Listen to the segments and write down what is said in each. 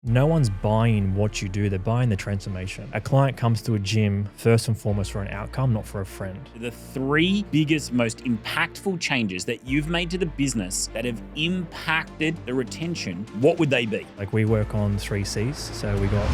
No one's buying what you do, they're buying the transformation. A client comes to a gym first and foremost for an outcome, not for a friend. The three biggest, most impactful changes that you've made to the business that have impacted the retention, what would they be? Like, we work on 3 C's. So we got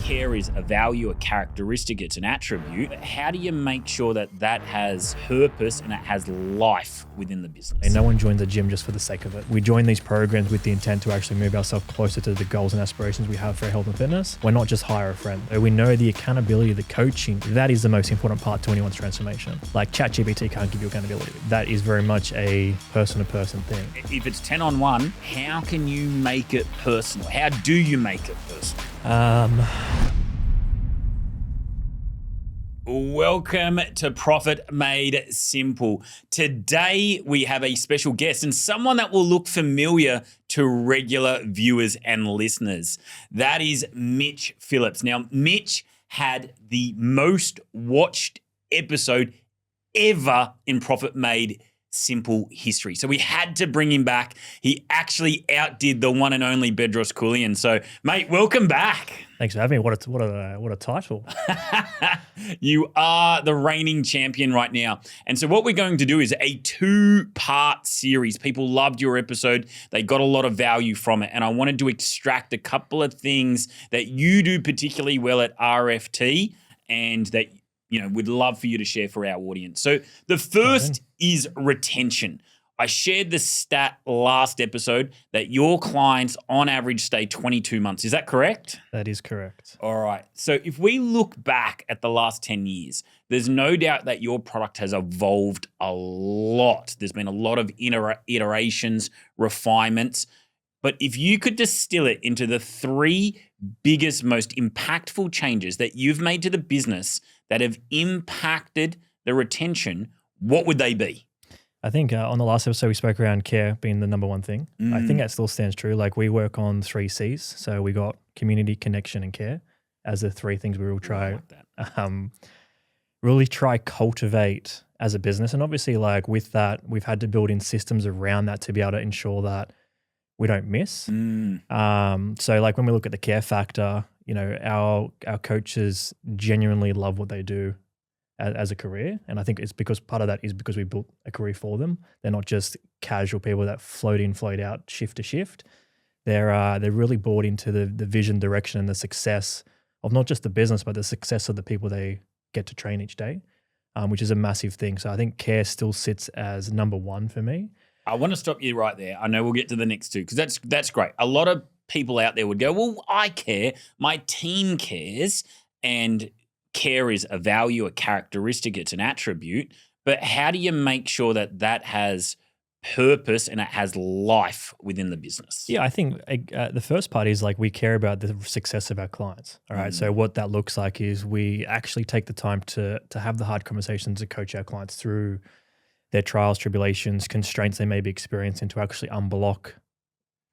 Care is a value, a characteristic, it's an attribute. But how do you make sure that that has purpose and it has life within the business? and no one joins the gym just for the sake of it. We join these programs with the intent to actually move ourselves closer to the goals and aspirations we have for our health and fitness. We're not just hire a friend. We know the accountability, the coaching, that is the most important part to anyone's transformation. Like, ChatGPT can't give you accountability. That is very much a person-to-person thing. If it's 10 on 1, how can you make it personal? How do you make it personal? Welcome to Profit Made Simple. Today we have a special guest and someone that will look familiar to regular viewers and listeners. That is Mitch Phillips. Now, Mitch had the most watched episode ever in Profit Made Simple history. So we had to bring him back. He actually outdid the one and only Bedros Keuilian. So, mate, welcome back. Thanks for having me. What a title. You are the reigning champion right now. And so what we're going to do is a 2-part series. People loved your episode. They got a lot of value from it. And I wanted to extract a couple of things that you do particularly well at RFT and that we'd love for you to share for our audience. So the first is retention. I shared the stat last episode that your clients on average stay 22 months. Is that correct? That is correct. All right. So if we look back at the last 10 years, there's no doubt that your product has evolved a lot. There's been a lot of iterations, refinements. But if you could distill it into the 3 biggest, most impactful changes that you've made to the business that have impacted the retention, what would they be? I think on the last episode, we spoke around care being the number one thing. I think that still stands true. Like, we work on 3 C's. So we got community, connection, and care as the 3 things we will try, really try cultivate as a business. And obviously, like, with that, we've had to build in systems around that to be able to ensure that we don't miss. So like, when we look at the care factor, our coaches genuinely love what they do as a career. And I think it's because part of that is because we built a career for them. They're not just casual people that float in, float out, shift to shift. They're really bought into the vision, direction, and the success of not just the business, but the success of the people they get to train each day, which is a massive thing. So I think care still sits as number 1 for me. I want to stop you right there. I know we'll get to the next 2 because that's great. A lot of people out there would go, well, I care, my team cares, and care is a value, a characteristic, it's an attribute. But how do you make sure that that has purpose and it has life within the business? Yeah, I think the first part is, like, we care about the success of our clients. All right. So what that looks like is we actually take the time to have the hard conversations to coach our clients through their trials, tribulations, constraints they may be experiencing to actually unblock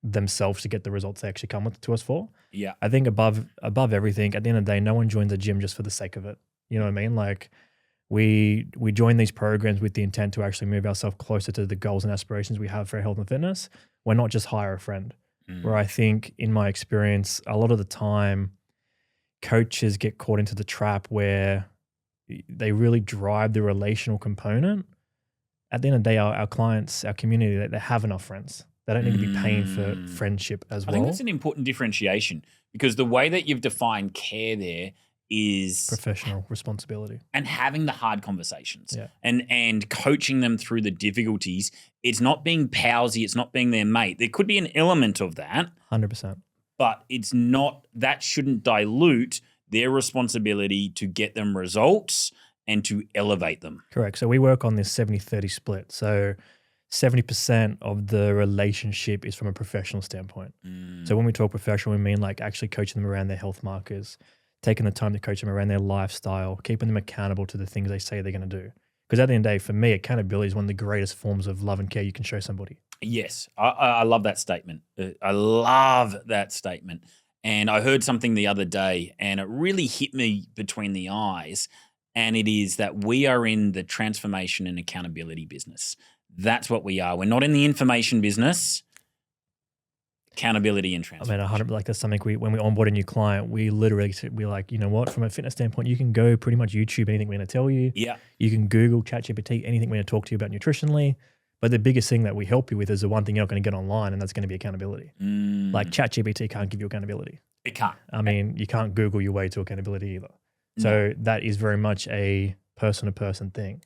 themselves to get the results they actually come to us for. Yeah. I think above everything, at the end of the day, no one joins the gym just for the sake of it. You know what I mean? Like, we join these programs with the intent to actually move ourselves closer to the goals and aspirations we have for our health and fitness. We're not just hire a friend. Where I think, in my experience, a lot of the time, coaches get caught into the trap where they really drive the relational component. At the end of the day, our clients, our community, they have enough friends. They don't need to be paying for friendship as well. I think that's an important differentiation, because the way that you've defined care there is professional responsibility and having the hard conversations, Yeah. and coaching them through the difficulties. It's not being palsy. It's not being their mate. There could be an element of that, 100%. but it's not, that shouldn't dilute their responsibility to get them results and to elevate them. Correct. So we work on this 70-30 split. So 70% of the relationship is from a professional standpoint. So when we talk professional, we mean like actually coaching them around their health markers, taking the time to coach them around their lifestyle, keeping them accountable to the things they say they're going to do. Because at the end of the day, for me, accountability is one of the greatest forms of love and care you can show somebody. Yes, I love that statement. I love that statement. And I heard something the other day, and it really hit me between the eyes. And it is that we are in the transformation and accountability business. That's what we are. We're not in the information business. Accountability and I transformation. mean, 100, like that's something when we onboard a new client, we literally, we're like, you know what, from a fitness standpoint, you can go pretty much YouTube, anything we're going to tell you. Yeah. You can Google, ChatGPT, anything we're going to talk to you about nutritionally. But the biggest thing that we help you with is the one thing you're not going to get online, and that's going to be accountability. Like ChatGPT can't give you accountability. It can't. I mean, you can't Google your way to accountability either. So that is very much a person-to-person thing.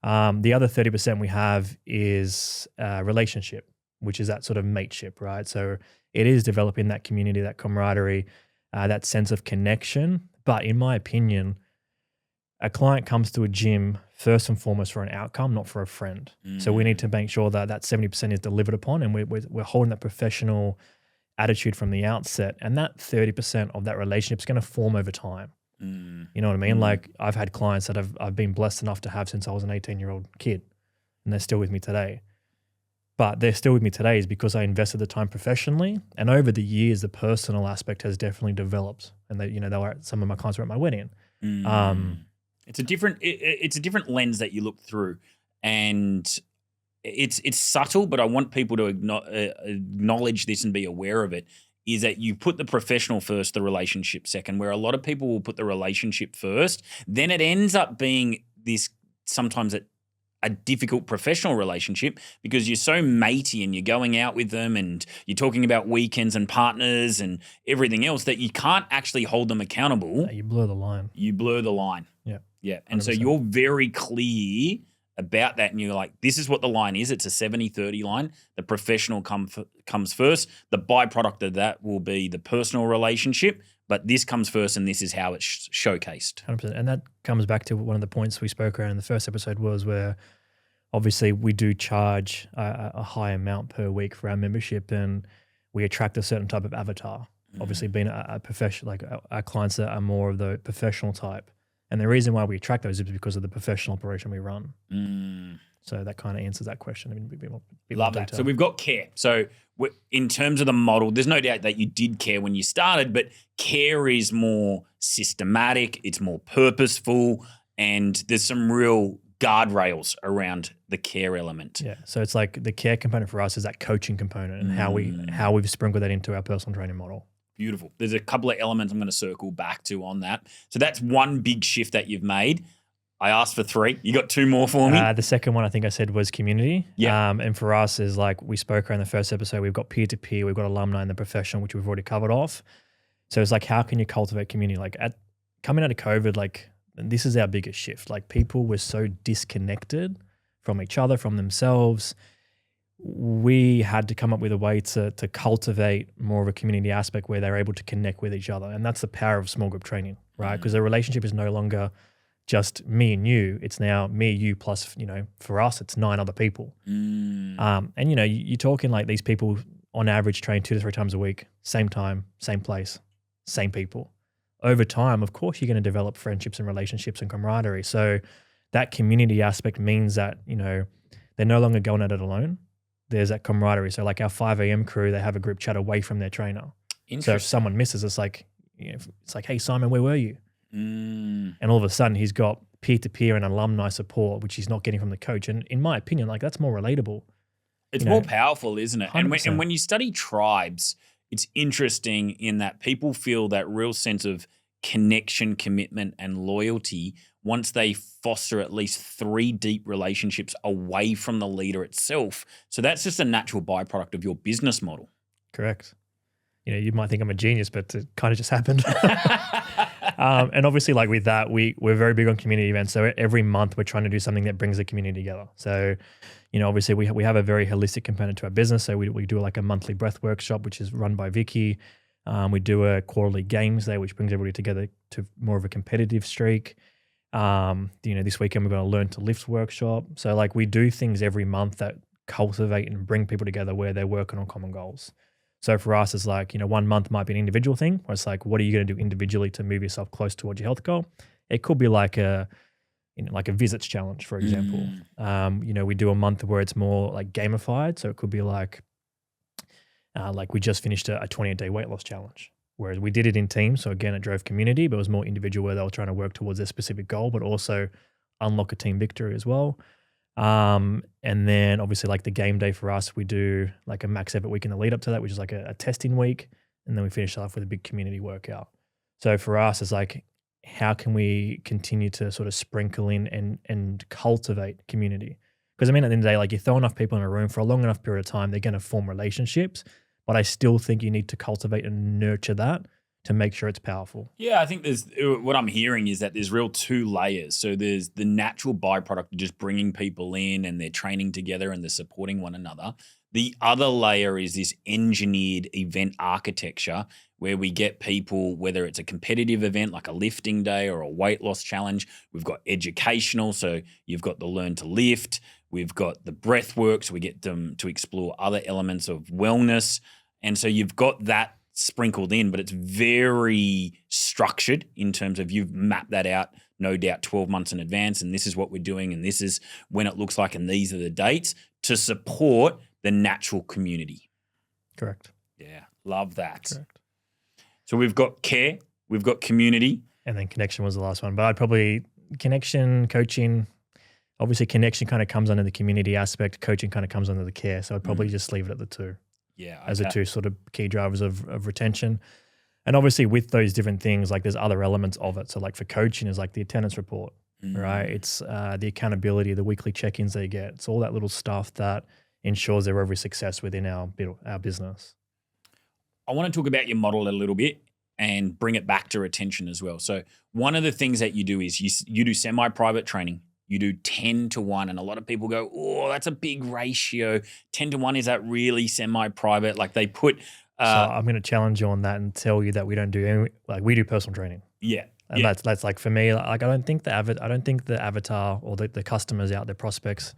The other 30% we have is relationship, which is that sort of mateship, right? So it is developing that community, that camaraderie, that sense of connection. But in my opinion, a client comes to a gym first and foremost for an outcome, not for a friend. So we need to make sure that that 70% is delivered upon, and we're holding that professional attitude from the outset. And that 30% of that relationship is going to form over time. You know what I mean? Like I've had clients that I've been blessed enough to have since I was an 18-year-old kid, and they're still with me today. But they're still with me today is because I invested the time professionally, and over the years, the personal aspect has definitely developed. And they were some of my clients were at my wedding. It's a different lens that you look through, and it's subtle, but I want people to acknowledge this and be aware of it. Is that you put the professional first, the relationship second, where a lot of people will put the relationship first. Then it ends up being this sometimes a difficult professional relationship because you're so matey and you're going out with them and you're talking about weekends and partners and everything else that you can't actually hold them accountable. You blur the line. You blur the line. Yeah. Yeah. And 100%. so you're very clear about that, and you're like, this is what the line is. It's a 70-30 line. The professional comes first. The byproduct of that will be the personal relationship, but this comes first, and this is how it's showcased. 100%. And that comes back to one of the points we spoke around in the first episode was where obviously we do charge a high amount per week for our membership, and we attract a certain type of avatar. Obviously being a professional, like our clients that are more of the professional type. And the reason why we attract those is because of the professional operation we run. So that kind of answers that question. I mean, Love that. So we've got care. So in terms of the model, there's no doubt that you did care when you started, but care is more systematic, it's more purposeful, and there's some real guardrails around the care element. Yeah. So it's like the care component for us is that coaching component and how we've sprinkled that into our personal training model. Beautiful. There's a couple of elements I'm going to circle back to on that. So that's one big shift that you've made. I asked for 3. You got 2 more for me? The second one I think I said was community. Yeah. And for us is like we spoke around the first episode, we've got peer-to-peer, we've got alumni and the professional, which we've already covered off. So it's like, how can you cultivate community? Like coming out of COVID, like this is our biggest shift. Like people were so disconnected from each other, from themselves. We had to come up with a way to cultivate more of a community aspect where they're able to connect with each other. And that's the power of small group training, right? Because the relationship is no longer just me and you. It's now me, you, plus, for us, it's 9 other people. And, you're talking like these people on average train 2 to 3 times a week, same time, same place, same people. Over time, of course, you're going to develop friendships and relationships and camaraderie. So that community aspect means that, they're no longer going at it alone. There's that camaraderie. So like our 5 a.m. crew, they have a group chat away from their trainer. So if someone misses, it's like, hey, Simon, where were you? And all of a sudden he's got peer-to-peer and alumni support, which he's not getting from the coach. And in my opinion, like that's more relatable. It's more powerful, isn't it? And 100%. when you study tribes, it's interesting in that people feel that real sense of connection, commitment, and loyalty once they foster at least 3 deep relationships away from the leader itself. So that's just a natural byproduct of your business model. Correct. You might think I'm a genius, but it kind of just happened. And obviously, like with that, we're very big on community events. So every month we're trying to do something that brings the community together. So, obviously we have a very holistic component to our business. So we do like a monthly breath workshop, which is run by Vicky. We do a quarterly games day, which brings everybody together to more of a competitive streak. This weekend we're going to learn to lift workshop. So like we do things every month that cultivate and bring people together where they're working on common goals. So for us, it's like, 1 month might be an individual thing where it's like, what are you going to do individually to move yourself close towards your health goal? It could be like a visits challenge, for example. We do a month where it's more like gamified. So it could be like we just finished a 28-day weight loss challenge, whereas we did it in teams. So again, it drove community, but it was more individual where they were trying to work towards their specific goal, but also unlock a team victory as well. And then obviously like the game day for us, we do like a max effort week in the lead up to that, which is like a testing week. And then we finish off with a big community workout. So for us, it's like, how can we continue to sort of sprinkle in and cultivate community? Because I mean, at the end of the day, like you throw enough people in a room for a long enough period of time, they're going to form relationships. But I still think you need to cultivate and nurture that to make sure it's powerful. Yeah, I think there's what I'm hearing is that there's real two layers. So there's the natural byproduct of just bringing people in and they're training together and they're supporting one another. The other layer is this engineered event architecture where we get people, whether it's a competitive event like a lifting day or a weight loss challenge, we've got educational. So you've got the learn to lift, we've got the breath work. So we get them to explore other elements of wellness. And so you've got that sprinkled in, but it's very structured in terms of you've mapped that out, no doubt 12 months in advance. And this is what we're doing. And this is when it looks like, and these are the dates to support the natural community. Correct. Yeah. Love that. Correct. So we've got care, we've got community. And then connection was the last one. But I'd probably connection, coaching. Obviously connection kind of comes under the community aspect. Coaching kind of comes under the care. So I'd probably just leave it at the two. Yeah. Okay. As the two sort of key drivers of retention. And obviously with those different things, like there's other elements of it. So like for coaching is like the attendance report, right? It's the accountability, the weekly check-ins they get. It's all that little stuff that ensures their every success within our business. I want to talk about your model a little bit and bring it back to retention as well. So one of the things that you do is you do semi-private training. You do 10 to 1. And a lot of people go, oh, that's a big ratio. 10 to 1, is that really semi-private? Like they put... so I'm going to challenge you on that and tell you that we don't do any, like we do personal training. Yeah. And that's like for me, like I don't think the avatar or the customers out there, prospects,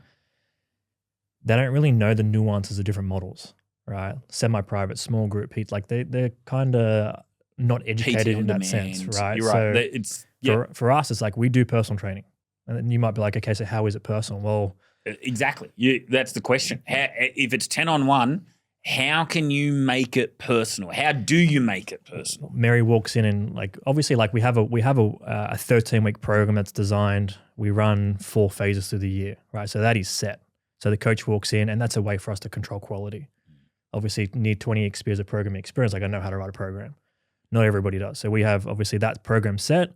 they don't really know the nuances of different models, right? Semi-private, small group, like they're kind of not educated in that sense, right? You're right. So for us, it's like we do personal training. And then you might be like, okay, so how is it personal? Well, exactly. That's the question. If it's 10 on 1, how can you make it personal? How do you make it personal? Mary walks in and like, obviously like we have a 13-week program that's designed. We run 4 phases through the year, right? So that is set. So the coach walks in and that's a way for us to control quality. Obviously need 20 years of programming experience. Like I know how to write a program. Not everybody does. So we have obviously that program set.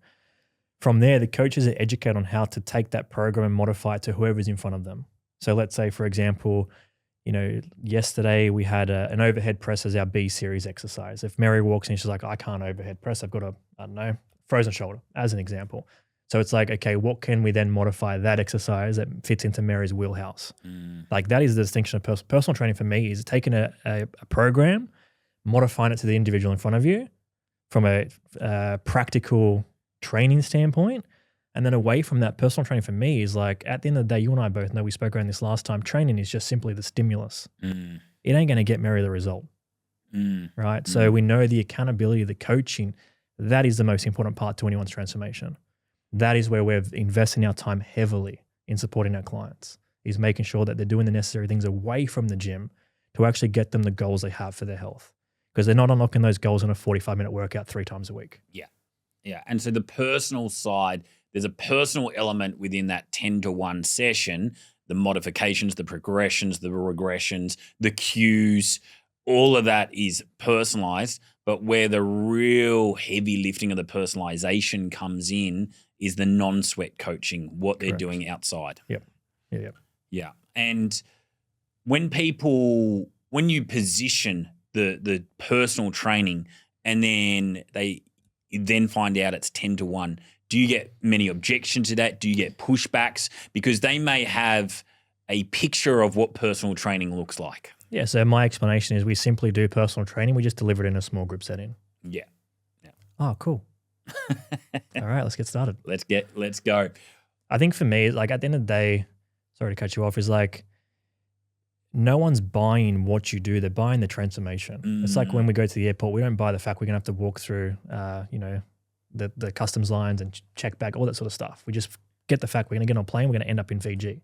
From there, the coaches are educated on how to take that program and modify it to whoever's in front of them. So let's say, for example, yesterday we had an overhead press as our B series exercise. If Mary walks in, she's like, I can't overhead press. I've got a, frozen shoulder as an example. So it's like, okay, what can we then modify that exercise that fits into Mary's wheelhouse? Like that is the distinction of personal training for me, is taking a program, modifying it to the individual in front of you from a practical training standpoint. And then away from that, personal training for me is like, at the end of the day, you and I both know, we spoke around this last time, training is just simply the stimulus. It ain't going to get Mary the result, right? So we know the accountability, the coaching, that is the most important part to anyone's transformation. That is where we're investing our time heavily in supporting our clients, is making sure that they're doing the necessary things away from the gym to actually get them the goals they have for their health. Because they're not unlocking those goals in a 45-minute workout 3 times a week. Yeah. Yeah. And so the personal side, there's a personal element within that 10 to 1 session, the modifications, the progressions, the regressions, the cues, all of that is personalized. But where the real heavy lifting of the personalization comes in is the non-sweat coaching, what they're doing outside. Yep. Yeah. And when you position the personal training and then they then find out it's 10 to 1, do you get many objections to that? Do you get pushbacks? Because they may have a picture of what personal training looks like. Yeah, so my explanation is we simply do personal training. We just deliver it in a small group setting. Yeah. Oh, cool. All right, let's get started. Let's go. I think for me, like at the end of the day, sorry to cut you off, is like no one's buying what you do. They're buying the transformation. It's like when we go to the airport, we don't buy the fact we're going to have to walk through, the customs lines and check back, all that sort of stuff. We just get the fact we're going to get on a plane, we're going to end up in Fiji.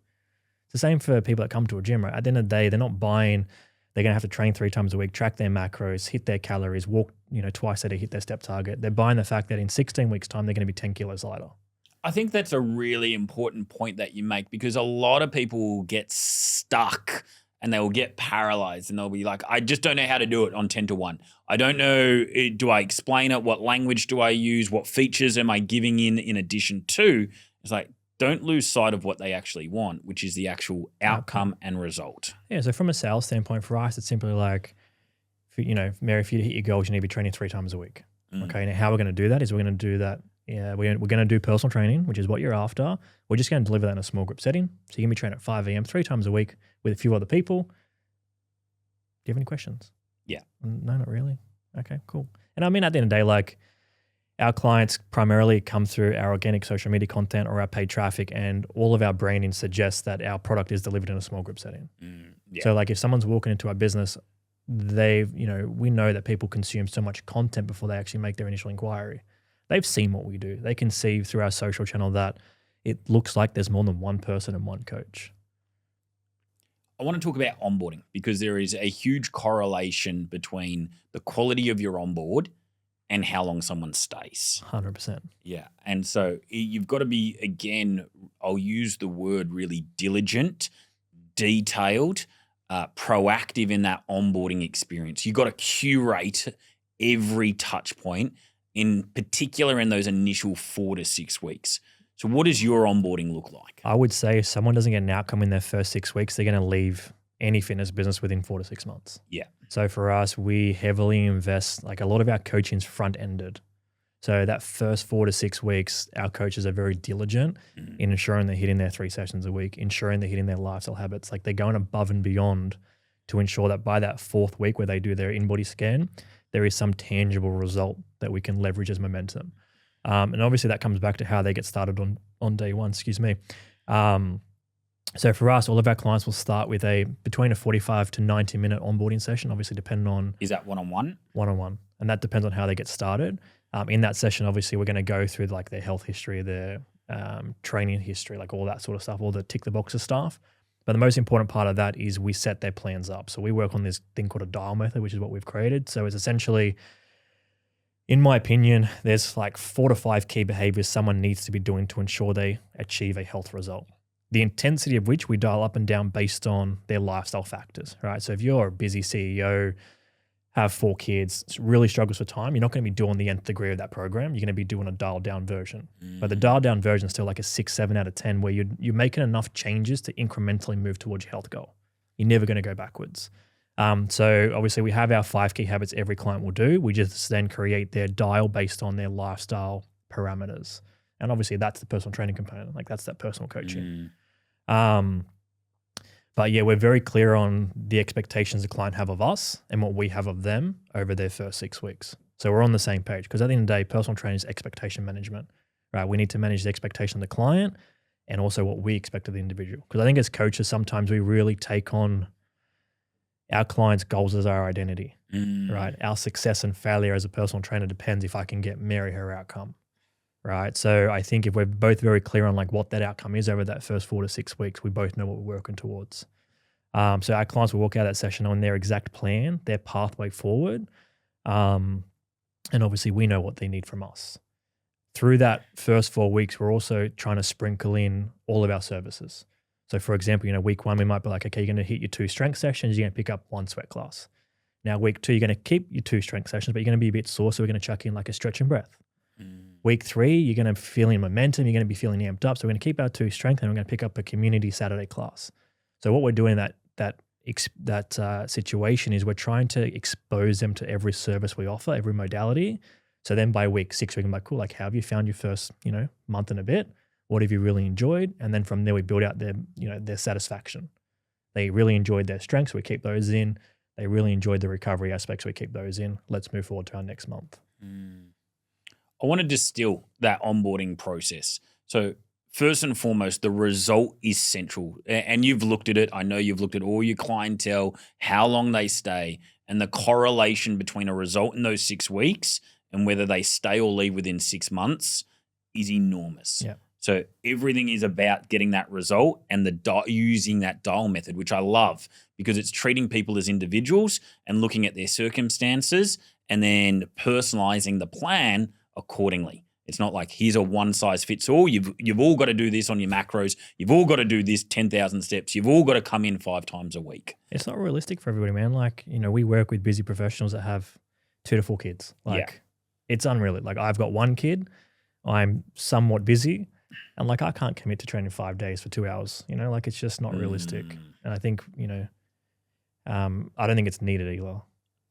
It's the same for people that come to a gym, right? At the end of the day, they're not buying, they're going to have to train 3 times a week, track their macros, hit their calories, walk, twice a day, hit their step target. They're buying the fact that in 16 weeks' time, they're going to be 10 kilos lighter. I think that's a really important point that you make, because a lot of people will get stuck and they will get paralyzed and they'll be like, I just don't know how to do it on 10 to 1. I don't know, do I explain it? What language do I use? What features am I giving in addition to? It's like, don't lose sight of what they actually want, which is the actual outcome and result. Yeah, so from a sales standpoint for us, it's simply like, Mary, if you hit your goals, you need to be training 3 times a week. Okay, now how we're going to do that is we're going to do that. Yeah, we're going to do personal training, which is what you're after. We're just going to deliver that in a small group setting. So you're going to be training at 5 a.m. 3 times a week with a few other people. Do you have any questions? Yeah. No, not really. Okay, cool. And I mean, at the end of the day, like, our clients primarily come through our organic social media content or our paid traffic, and all of our branding suggests that our product is delivered in a small group setting. Yeah. So like if someone's walking into our business, we know that people consume so much content before they actually make their initial inquiry. They've seen what we do. They can see through our social channel that it looks like there's more than one person and one coach. I want to talk about onboarding, because there is a huge correlation between the quality of your onboard and how long someone stays. 100%. Yeah. And so you've got to be, again, I'll use the word really diligent, detailed, proactive in that onboarding experience. You've got to curate every touch point, in particular in those initial 4 to 6 weeks. So what does your onboarding look like? I would say if someone doesn't get an outcome in their first 6 weeks, they're going to leave any fitness business within 4 to 6 months. Yeah. So for us, we heavily invest, like a lot of our coaching's front-ended. So that first 4 to 6 weeks, our coaches are very diligent in ensuring they're hitting their 3 sessions a week, ensuring they're hitting their lifestyle habits. Like they're going above and beyond to ensure that by that 4th week where they do their in-body scan, there is some tangible result that we can leverage as momentum. And obviously that comes back to how they get started on day one, So for us, all of our clients will start with between a 45 to 90 minute onboarding session, obviously depending on. Is that one-on-one? One-on-one. And that depends on how they get started. In that session, obviously we're going to go through like their health history, their training history, like all that sort of stuff, all the tick the boxes stuff. But the most important part of that is we set their plans up. So we work on this thing called a dial method, which is what we've created. So it's essentially, in my opinion, there's like 4 to 5 key behaviors someone needs to be doing to ensure they achieve a health result. The intensity of which we dial up and down based on their lifestyle factors, right? So if you're a busy CEO, have 4 kids, really struggles for time, you're not going to be doing the nth degree of that program. You're going to be doing a dialed down version. But the dialed down version is still like a 6, 7 out of 10, where you're making enough changes to incrementally move towards your health goal. You're never going to go backwards. So obviously we have our 5 key habits every client will do. We just then create their dial based on their lifestyle parameters. And obviously that's the personal training component. Like that's that personal coaching. But yeah, we're very clear on the expectations the client have of us and what we have of them over their first 6 weeks. So we're on the same page, because at the end of the day, personal training is expectation management, right? We need to manage the expectation of the client and also what we expect of the individual. Because I think as coaches, sometimes we really take on our clients' goals as our identity, right? Our success and failure as a personal trainer depends if I can get Mary her outcome, right? So I think if we're both very clear on like what that outcome is over that first 4 to 6 weeks, we both know what we're working towards. So our clients will walk out of that session on their exact plan, their pathway forward. And obviously we know what they need from us. Through that first 4 weeks, we're also trying to sprinkle in all of our services. So for example, week 1, we might be like, okay, you're going to hit your 2 strength sessions, you're going to pick up 1 sweat class. Now week 2, you're going to keep your 2 strength sessions, but you're going to be a bit sore, so we're going to chuck in like a stretch and breath. Week 3, you're going to be feeling momentum, you're going to be feeling amped up, so we're going to keep our 2 strength and we're going to pick up a community Saturday class. So what we're doing in that situation is we're trying to expose them to every service we offer, every modality. So then by week 6, we can be like, cool, like how have you found your first, month and a bit? What have you really enjoyed? And then from there, we build out their satisfaction. They really enjoyed their strengths, so we keep those in. They really enjoyed the recovery aspects, so we keep those in. Let's move forward to our next month. I want to distill that onboarding process. So first and foremost, the result is central. And you've looked at it. I know you've looked at all your clientele, how long they stay, and the correlation between a result in those 6 weeks and whether they stay or leave within 6 months is enormous. Yeah. So everything is about getting that result and using that dial method, which I love because it's treating people as individuals and looking at their circumstances and then personalizing the plan accordingly. It's not like here's a one size fits all. You've all got to do this on your macros. You've all got to do this 10,000 steps. You've all got to come in 5 times a week. It's not realistic for everybody, man. Like, we work with busy professionals that have 2 to 4 kids. Like, it's unreal. Like, I've got 1 kid. I'm somewhat busy. And like, I can't commit to training 5 days for 2 hours. Like, it's just not realistic. And I think, I don't think it's needed either.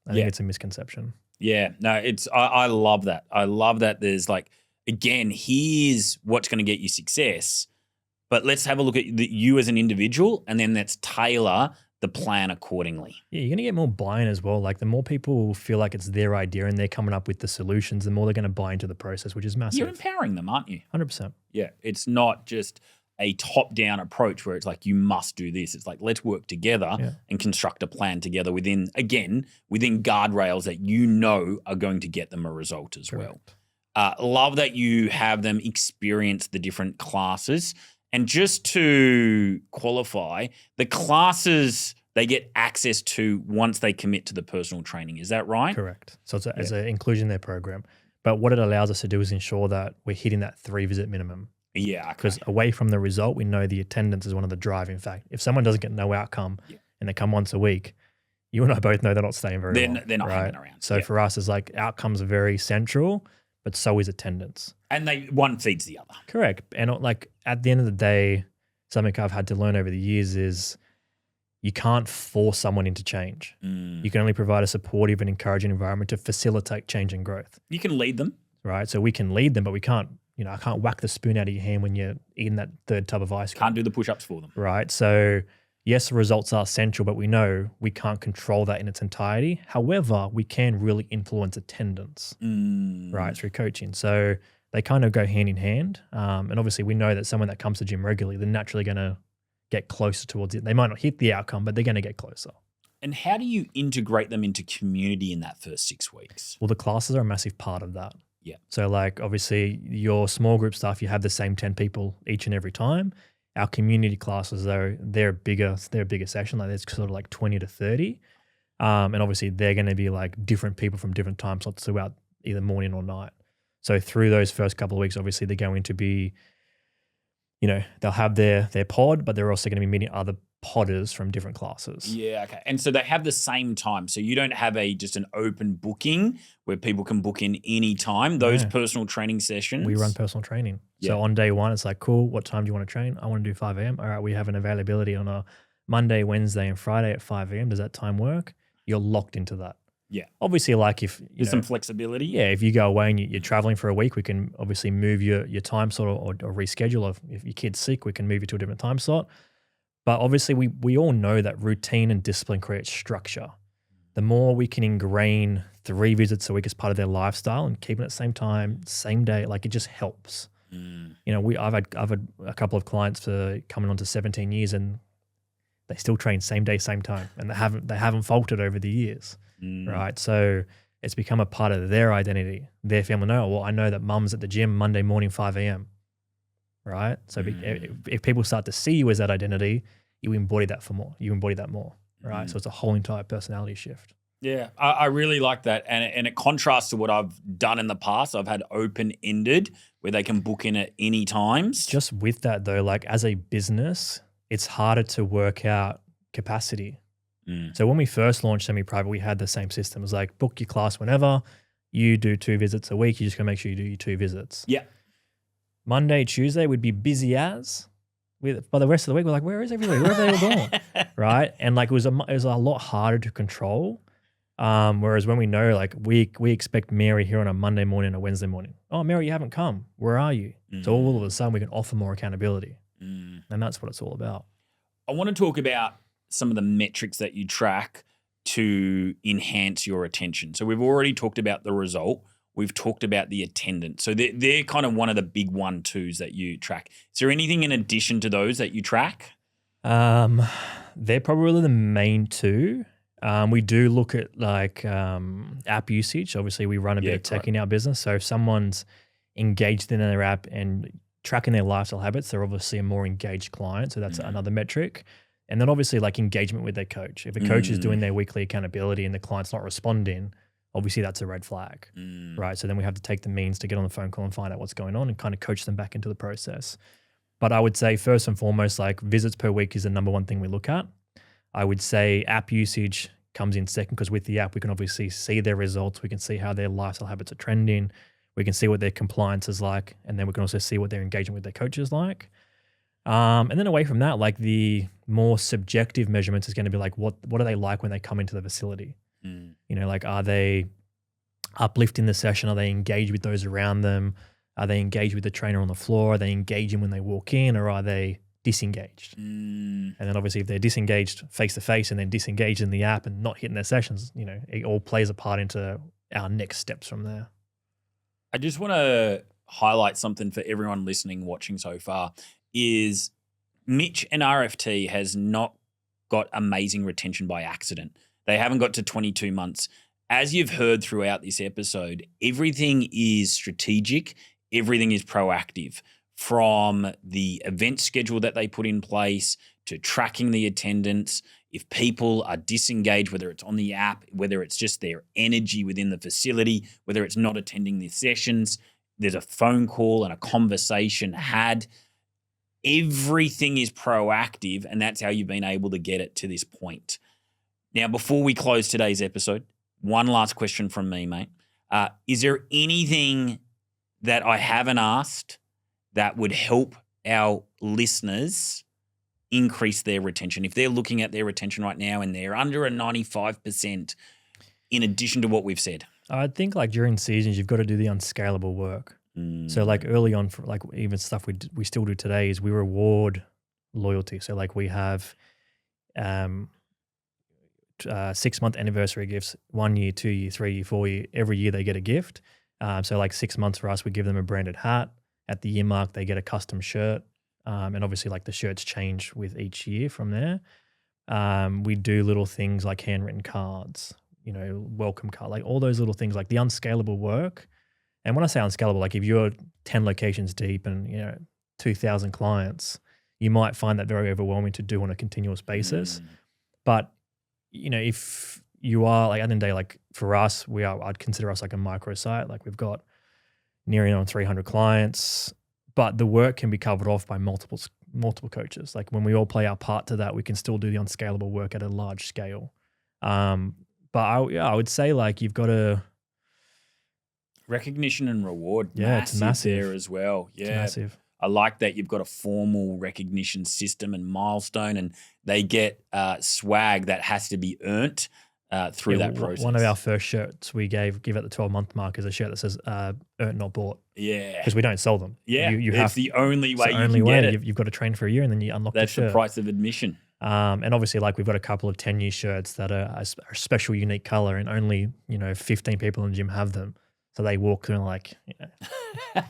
I think it's a misconception. Yeah, no, I love that. I love that there's like, again, here's what's going to get you success, but let's have a look at you as an individual, and then let's tailor the plan accordingly. Yeah, you're going to get more buy-in as well. Like, the more people feel like it's their idea and they're coming up with the solutions, the more they're going to buy into the process, which is massive. You're empowering them, aren't you? 100%. Yeah, it's not just a top-down approach where it's like, you must do this. It's like, let's work together and construct a plan together within guardrails that are going to get them a result as well. Love that you have them experience the different classes. And just to qualify, the classes they get access to once they commit to the personal training. Is that right? Correct. So it's as an inclusion in their program. But what it allows us to do is ensure that we're hitting that 3-visit minimum. Yeah. Because away from the result, we know the attendance is one of the driving factors. If someone doesn't get no outcome and they come once a week, you and I both know they're not staying very long. They're not hanging around. So for us, it's like outcomes are very central, but so is attendance. And one feeds the other. Correct. And like at the end of the day, something I've had to learn over the years is you can't force someone into change. You can only provide a supportive and encouraging environment to facilitate change and growth. You can lead them. Right. So we can lead them, but we can't, I can't whack the spoon out of your hand when you're eating that 3rd tub of ice cream. Can't do the push-ups for them. Right. So yes, the results are central, but we know we can't control that in its entirety. However, we can really influence attendance, right, through coaching. So they kind of go hand in hand. And obviously we know that someone that comes to gym regularly, they're naturally going to get closer towards it. They might not hit the outcome, but they're going to get closer. And how do you integrate them into community in that first 6 weeks? Well, the classes are a massive part of that. Yeah. So like obviously your small group stuff, you have the same 10 people each and every time. Our community classes, they're a bigger section. Like there's sort of like 20 to 30. And obviously they're going to be like different people from different time slots throughout either morning or night. So through those first couple of weeks, obviously they're going to be, they'll have their pod, but they're also going to be meeting other podders from different classes. Yeah, okay. And so they have the same time. So you don't have just an open booking where people can book in any time. Those personal training sessions. We run personal training. Yeah. So on day 1, it's like, cool, what time do you want to train? I want to do 5 a.m. All right, we have an availability on a Monday, Wednesday, and Friday at 5 a.m. Does that time work? You're locked into that. Yeah. Obviously, like if there's some flexibility. Yeah, if you go away and you're traveling for a week, we can obviously move your time slot or reschedule. If your kid's sick, we can move you to a different time slot. But obviously, we all know that routine and discipline creates structure. The more we can ingrain 3 visits a week as part of their lifestyle and keep it at the same time, same day, like it just helps. I've had a couple of clients for coming on to 17 years and they still train same day, same time, and they haven't faltered over the years, right? So it's become a part of their identity. Their family know, well, I know that mum's at the gym Monday morning 5 a.m. Right? So if people start to see you as that identity, you embody that more, right? So it's a whole entire personality shift. Yeah, I really like that. And it contrasts to what I've done in the past. I've had open-ended where they can book in at any times. Just with that though, like as a business, it's harder to work out capacity. So when we first launched semi-private, we had the same system. It was like, book your class whenever, you do 2 visits a week. You just got to make sure you do your 2 visits. Yeah. Monday, Tuesday would be busy as. By the rest of the week, we're like, where is everybody? Where have they all gone? Right? And like it was a lot harder to control. Whereas when we know, like we expect Mary here on a Monday morning and a Wednesday morning. Oh, Mary, you haven't come. Where are you? So all of a sudden we can offer more accountability. And that's what it's all about. I want to talk about some of the metrics that you track to enhance your attention. So we've already talked about the result. We've talked about the attendance. So they're kind of one of the big 1-2s that you track. Is there anything in addition to those that you track? They're probably the main 2. We do look at like app usage. Obviously, we run a bit of tech in our business. So if someone's engaged in their app and tracking their lifestyle habits, they're obviously a more engaged client. So that's another metric. And then obviously like engagement with their coach. If a coach is doing their weekly accountability and the client's not responding, obviously that's a red flag, right? So then we have to take the means to get on the phone call and find out what's going on and kind of coach them back into the process. But I would say first and foremost, like visits per week is the number one thing we look at. I would say app usage comes in second, because with the app, we can obviously see their results. We can see how their lifestyle habits are trending. We can see what their compliance is like. And then we can also see what their engagement with their coach is like. And then away from that, like the more subjective measurements is going to be like, what are they like when they come into the facility? You know, like, are they uplifting the session? Are they engaged with those around them? Are they engaged with the trainer on the floor? Are they engaging when they walk in, or are they disengaged? And then obviously if they're disengaged face-to-face and then disengaged in the app and not hitting their sessions, you know, it all plays a part into our next steps from there. I just want to highlight something for everyone listening, watching so far, is Mitch and RFT has not got amazing retention by accident. They haven't got to 22 months. As you've heard throughout this episode, everything is strategic. Everything is proactive, from the event schedule that they put in place to tracking the attendance. If people are disengaged, whether it's on the app, whether it's just their energy within the facility, whether it's not attending the sessions, there's a phone call and a conversation had. Everything is proactive, and that's how you've been able to get it to this point. Now, before we close today's episode, one last question from me, mate. Is there anything that I haven't asked that would help our listeners increase their retention? If they're looking at their retention right now and they're under a 95%, in addition to what we've said. I think like during seasons, you've got to do the unscalable work. So like early on, for like even stuff we still do today, is we reward loyalty. So like we have 6-month anniversary gifts, 1 year, 2 year, 3 year, 4 year. Every year they get a gift. So like 6 months for us, we give them a branded hat. At the year mark, they get a custom shirt. And obviously like the shirts change with each year from there. We do little things like handwritten cards, you know, welcome card, like all those little things, like the unscalable work. And when I say unscalable, like if you're 10 locations deep and, you know, 2,000 clients, you might find that very overwhelming to do on a continuous basis. But, you know, if you are like at the end of the day, like for us, I'd consider us like a micro site. Like we've got nearing on 300 clients, but the work can be covered off by multiple coaches. Like when we all play our part to that, we can still do the unscalable work at a large scale. But I would say like you've got to, recognition and reward, it's massive there as well. Yeah, it's massive. I like that you've got a formal recognition system and milestone, and they get swag that has to be earned through that process. One of our first shirts we give at the 12-month mark is a shirt that says earned not bought. Yeah, because we don't sell them. Yeah, it's the only way you can get it. You've got to train for a year and then you unlock That's the shirt. the price of admission. And obviously, like we've got a couple of 10-year shirts that are a special, unique color, and only 15 people in the gym have them. So they walk through and like,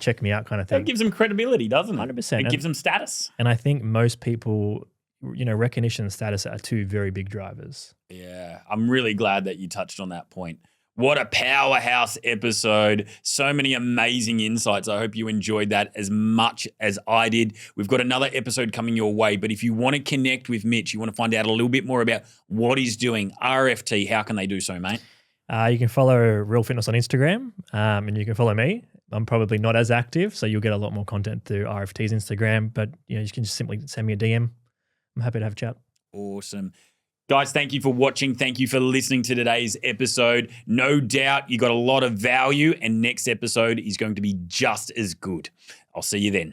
check me out kind of thing. That gives them credibility, doesn't it? 100%. It gives them status. And I think most people, recognition and status are two very big drivers. Yeah, I'm really glad that you touched on that point. What a powerhouse episode. So many amazing insights. I hope you enjoyed that as much as I did. We've got another episode coming your way, but if you want to connect with Mitch, you want to find out a little bit more about what he's doing, RFT, how can they do so, mate? You can follow Real Fitness on Instagram, and you can follow me. I'm probably not as active, so you'll get a lot more content through RFT's Instagram, but you can just simply send me a DM. I'm happy to have a chat. Awesome. Guys, thank you for watching. Thank you for listening to today's episode. No doubt you got a lot of value, and next episode is going to be just as good. I'll see you then.